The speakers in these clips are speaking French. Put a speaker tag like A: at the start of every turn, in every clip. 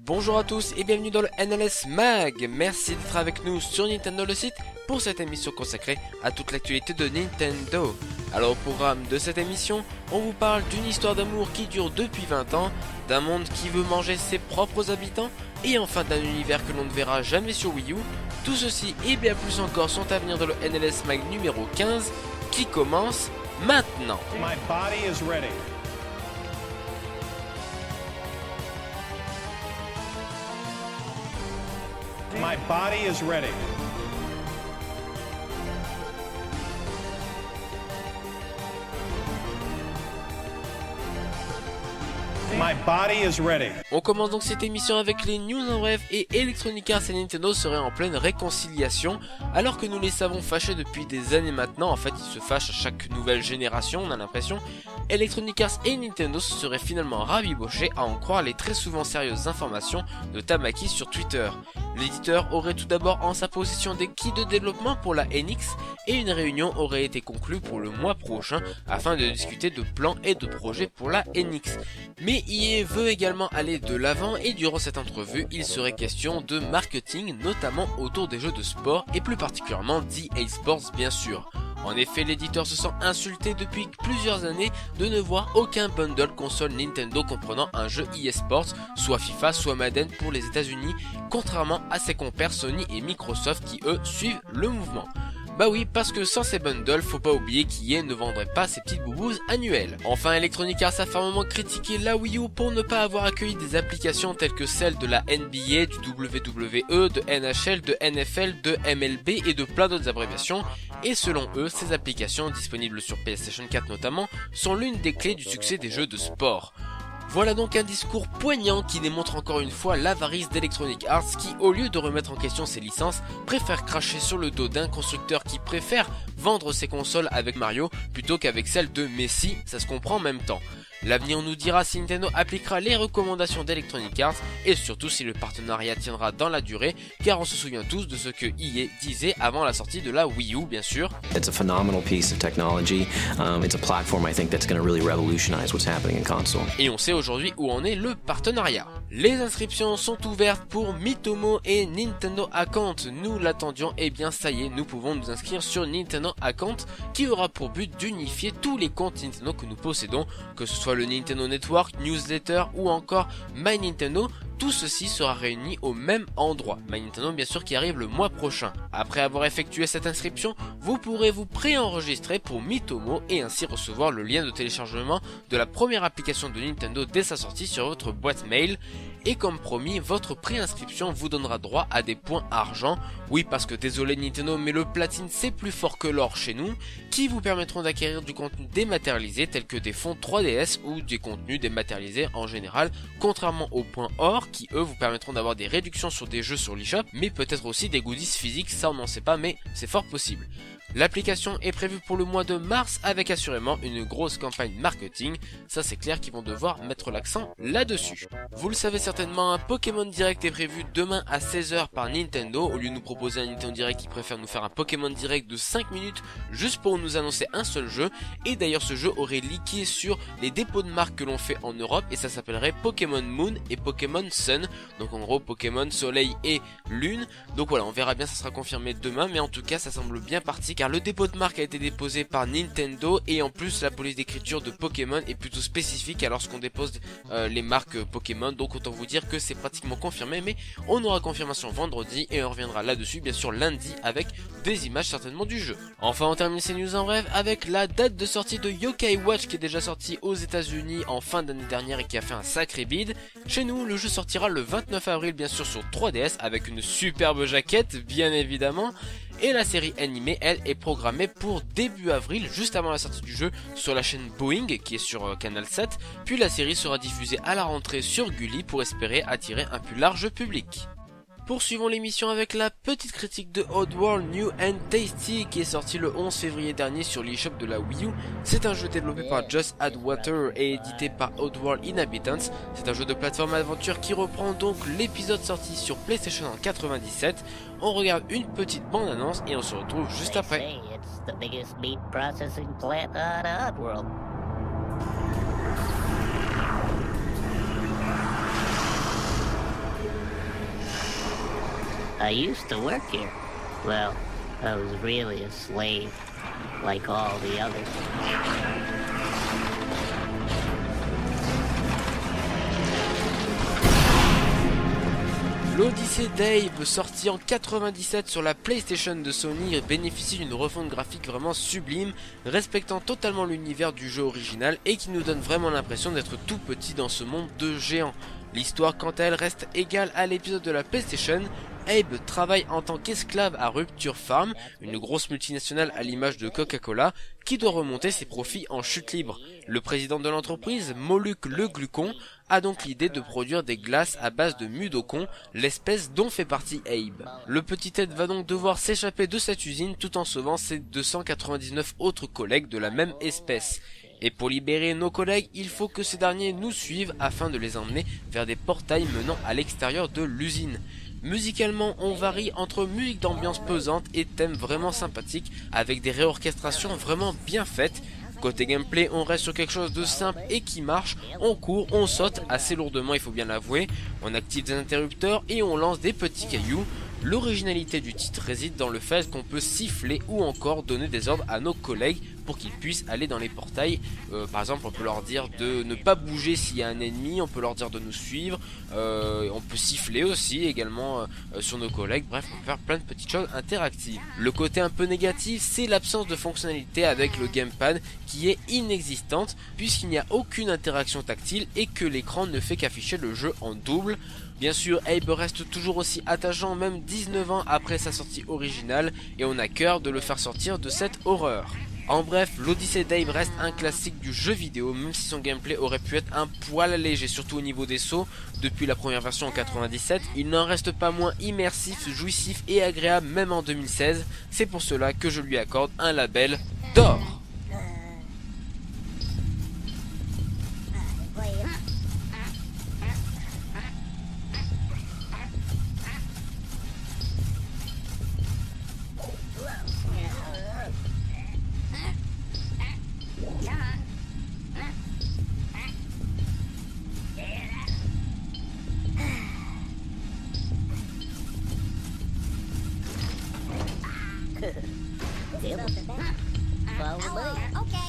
A: Bonjour à tous et bienvenue dans le NLS Mag. Merci d'être avec nous sur Nintendo le site pour cette émission consacrée à toute l'actualité de Nintendo. Alors au programme de cette émission, on vous parle d'une histoire d'amour qui dure depuis 20 ans, d'un monde qui veut manger ses propres habitants et enfin d'un univers que l'on ne verra jamais sur Wii U. Tout ceci et bien plus encore sont à venir dans le NLS Mag numéro 15 qui commence maintenant.
B: My body is ready. My body is ready. My body is ready.
A: On commence donc cette émission avec les news en bref et Electronic Arts et Nintendo seraient en pleine réconciliation alors que nous les savons fâchés depuis des années maintenant. En fait ils se fâchent à chaque nouvelle génération, on a l'impression. Electronic Arts et Nintendo se seraient finalement rabibochés à en croire les très souvent sérieuses informations de Tamaki sur Twitter. L'éditeur aurait tout d'abord en sa possession des kits de développement pour la NX et une réunion aurait été conclue pour le mois prochain afin de discuter de plans et de projets pour la NX. Mais EA veut également aller de l'avant et durant cette entrevue, il serait question de marketing, notamment autour des jeux de sport et plus particulièrement d'EA Sports bien sûr. En effet, l'éditeur se sent insulté depuis plusieurs années de ne voir aucun bundle console Nintendo comprenant un jeu EA Sports, soit FIFA, soit Madden pour les États-Unis, contrairement à ses compères Sony et Microsoft qui eux suivent le mouvement. Bah oui, parce que sans ces bundles, faut pas oublier qu'EA ne vendrait pas ses petites boubouses annuelles. Enfin, Electronic Arts a fermement critiqué la Wii U pour ne pas avoir accueilli des applications telles que celles de la NBA, du WWE, de NHL, de NFL, de MLB et de plein d'autres abréviations. Et selon eux, ces applications, disponibles sur PlayStation 4 notamment, sont l'une des clés du succès des jeux de sport. Voilà donc un discours poignant qui démontre encore une fois l'avarice d'Electronic Arts qui, au lieu de remettre en question ses licences, préfère cracher sur le dos d'un constructeur qui préfère vendre ses consoles avec Mario plutôt qu'avec celle de Messi, ça se comprend en même temps. L'avenir nous dira si Nintendo appliquera les recommandations d'Electronic Arts et surtout si le partenariat tiendra dans la durée, car on se souvient tous de ce que EA disait avant la sortie de la Wii U bien sûr.
C: It's a phenomenal piece of technology. It's a platform I think that's going to really revolutionize what's happening in console.
A: Et on sait aujourd'hui où en est le partenariat. Les inscriptions sont ouvertes pour Miitomo et Nintendo Account. Nous l'attendions et bien ça y est, nous pouvons nous inscrire sur Nintendo Account qui aura pour but d'unifier tous les comptes Nintendo que nous possédons, que ce soit le Nintendo Network, Newsletter ou encore My Nintendo. Tout ceci sera réuni au même endroit. My Nintendo bien sûr qui arrive le mois prochain. Après avoir effectué cette inscription, vous pourrez vous préenregistrer pour Miitomo et ainsi recevoir le lien de téléchargement de la première application de Nintendo dès sa sortie sur votre boîte mail. Et comme promis, votre préinscription vous donnera droit à des points argent. Oui, parce que désolé Nintendo, mais le platine c'est plus fort que l'or chez nous, qui vous permettront d'acquérir du contenu dématérialisé tel que des fonds 3DS ou des contenus dématérialisés en général, contrairement aux points or qui eux vous permettront d'avoir des réductions sur des jeux sur l'eShop, mais peut-être aussi des goodies physiques, ça on n'en sait pas, mais c'est fort possible. L'application est prévue pour le mois de mars avec assurément une grosse campagne marketing, ça c'est clair qu'ils vont devoir mettre l'accent là-dessus. Vous le savez certainement, un Pokémon Direct est prévu demain à 16 h par Nintendo. Au lieu de nous proposer un Nintendo Direct, ils préfèrent nous faire un Pokémon Direct de 5 minutes juste pour nous annoncer un seul jeu. Et d'ailleurs ce jeu aurait leaké sur les dépôts de marque que l'on fait en Europe et ça s'appellerait Pokémon Moon et Pokémon Sun. Donc en gros Pokémon Soleil et Lune. Donc voilà, on verra bien, ça sera confirmé demain, mais en tout cas ça semble bien parti car le dépôt de marque a été déposé par Nintendo et en plus la police d'écriture de Pokémon est plutôt spécifique à lorsqu'on dépose les marques Pokémon, donc autant vous dire que c'est pratiquement confirmé, mais on aura confirmation vendredi et on reviendra là-dessus bien sûr lundi avec des images certainement du jeu. Enfin on termine ces news en bref avec la date de sortie de Yokai Watch qui est déjà sorti aux États-Unis en fin d'année dernière et qui a fait un sacré bid. Chez nous le jeu sortira le 29 avril bien sûr sur 3DS avec une superbe jaquette bien évidemment. Et la série animée, elle, est programmée pour début avril, juste avant la sortie du jeu, sur la chaîne Boeing, qui est sur Canal 7. Puis la série sera diffusée à la rentrée sur Gulli pour espérer attirer un plus large public. Poursuivons l'émission avec la petite critique de Oddworld New and Tasty qui est sorti le 11 février dernier sur l'eShop de la Wii U. C'est un jeu développé par Just Add Water et édité par Oddworld Inhabitants. C'est un jeu de plateforme aventure qui reprend donc l'épisode sorti sur PlayStation en 97. On regarde une petite bande-annonce et on se retrouve juste après.
D: I used to work here. Well, I was really a slave, like all the others.
A: L'Odyssée d'Abe, sorti en 97 sur la PlayStation de Sony, bénéficie d'une refonte graphique vraiment sublime, respectant totalement l'univers du jeu original et qui nous donne vraiment l'impression d'être tout petit dans ce monde de géants. L'histoire quant à elle reste égale à l'épisode de la PlayStation. Abe travaille en tant qu'esclave à Rupture Farm, une grosse multinationale à l'image de Coca-Cola, qui doit remonter ses profits en chute libre. Le président de l'entreprise, Moluc le Glucon, a donc l'idée de produire des glaces à base de Mudokon, l'espèce dont fait partie Abe. Le petit Ed va donc devoir s'échapper de cette usine tout en sauvant ses 299 autres collègues de la même espèce. Et pour libérer nos collègues, il faut que ces derniers nous suivent afin de les emmener vers des portails menant à l'extérieur de l'usine. Musicalement, on varie entre musique d'ambiance pesante et thèmes vraiment sympathiques avec des réorchestrations vraiment bien faites. Côté gameplay, on reste sur quelque chose de simple et qui marche, on court, on saute assez lourdement, il faut bien l'avouer, on active des interrupteurs et on lance des petits cailloux. L'originalité du titre réside dans le fait qu'on peut siffler ou encore donner des ordres à nos collègues pour qu'ils puissent aller dans les portails. Par exemple, on peut leur dire de ne pas bouger s'il y a un ennemi, on peut leur dire de nous suivre, on peut siffler aussi également sur nos collègues. Bref, on peut faire plein de petites choses interactives. Le côté un peu négatif, c'est l'absence de fonctionnalité avec le gamepad qui est inexistante puisqu'il n'y a aucune interaction tactile et que l'écran ne fait qu'afficher le jeu en double. Bien sûr, Abe reste toujours aussi attachant même 19 ans après sa sortie originale et on a cœur de le faire sortir de cette horreur. En bref, l'Odyssée d'Abe reste un classique du jeu vidéo même si son gameplay aurait pu être un poil allégé surtout au niveau des sauts. Depuis la première version en 97, il n'en reste pas moins immersif, jouissif et agréable même en 2016. C'est pour cela que je lui accorde un label d'or.
D: Follow me.
E: Okay.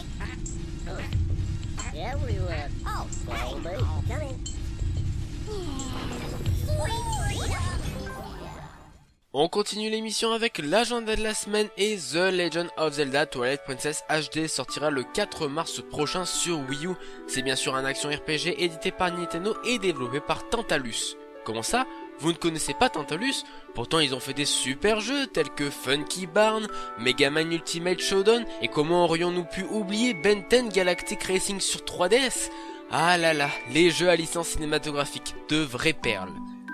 D: Everywhere.
E: Oh,
D: Follow me.
E: coming.
A: On continue l'émission avec l'agenda de la semaine et The Legend of Zelda Twilight Princess HD sortira le 4 mars prochain sur Wii U. C'est bien sûr un action RPG édité par Nintendo et développé par Tantalus. Comment ça ? Vous ne connaissez pas Tantalus? Pourtant ils ont fait des super jeux tels que Funky Barn, Mega Man Ultimate Showdown et comment aurions-nous pu oublier Ben 10 Galactic Racing sur 3DS? Ah là là, les jeux à licence cinématographique, de vraies perles.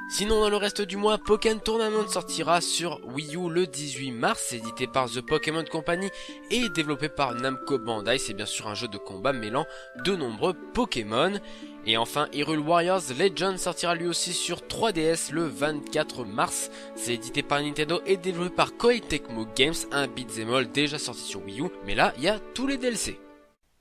A: Sinon dans le reste du mois, Pokémon Tournament sortira sur Wii U le 18 mars, édité par The Pokémon Company et développé par Namco Bandai. C'est bien sûr un jeu de combat mêlant de nombreux Pokémon. Et enfin, Hyrule Warriors Legend sortira lui aussi sur 3DS le 24 mars. C'est édité par Nintendo et développé par Koei Tecmo Games, un beat'em all déjà sorti sur Wii U. Mais là, il y a tous les DLC.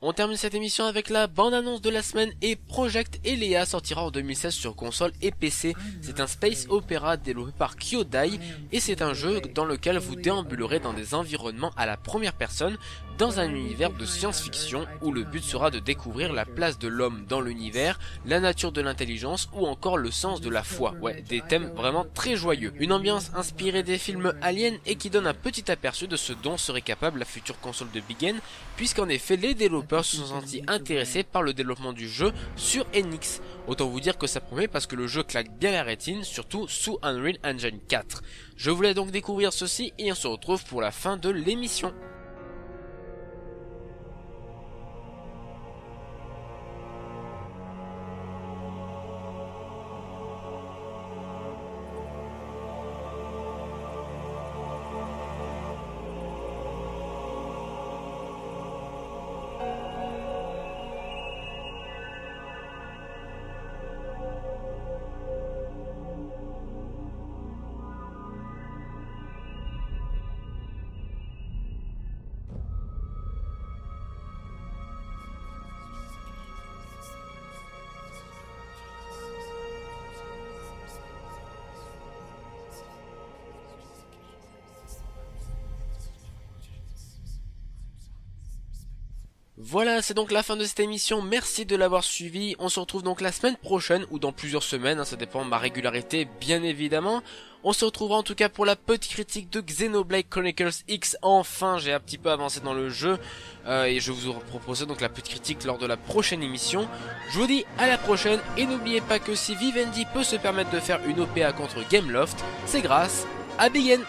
A: On termine cette émission avec la bande-annonce de la semaine et Project Elea sortira en 2016 sur console et PC. C'est un space opéra développé par Kyodai et c'est un jeu dans lequel vous déambulerez dans des environnements à la première personne dans un univers de science-fiction où le but sera de découvrir la place de l'homme dans l'univers, la nature de l'intelligence ou encore le sens de la foi. Ouais, des thèmes vraiment très joyeux. Une ambiance inspirée des films Alien et qui donne un petit aperçu de ce dont serait capable la future console de Big N, puisqu'en effet les développeurs se sont sentis intéressés par le développement du jeu sur Enix. Autant vous dire que ça promet parce que le jeu claque bien la rétine, surtout sous Unreal Engine 4. Je voulais donc découvrir ceci et on se retrouve pour la fin de l'émission. Voilà, c'est donc la fin de cette émission, merci de l'avoir suivi, on se retrouve donc la semaine prochaine, ou dans plusieurs semaines, hein, ça dépend de ma régularité bien évidemment. On se retrouvera en tout cas pour la petite critique de Xenoblade Chronicles X, enfin j'ai un petit peu avancé dans le jeu, et je vous proposerai donc la petite critique lors de la prochaine émission. Je vous dis à la prochaine, et n'oubliez pas que si Vivendi peut se permettre de faire une OPA contre Gameloft, c'est grâce à Big N.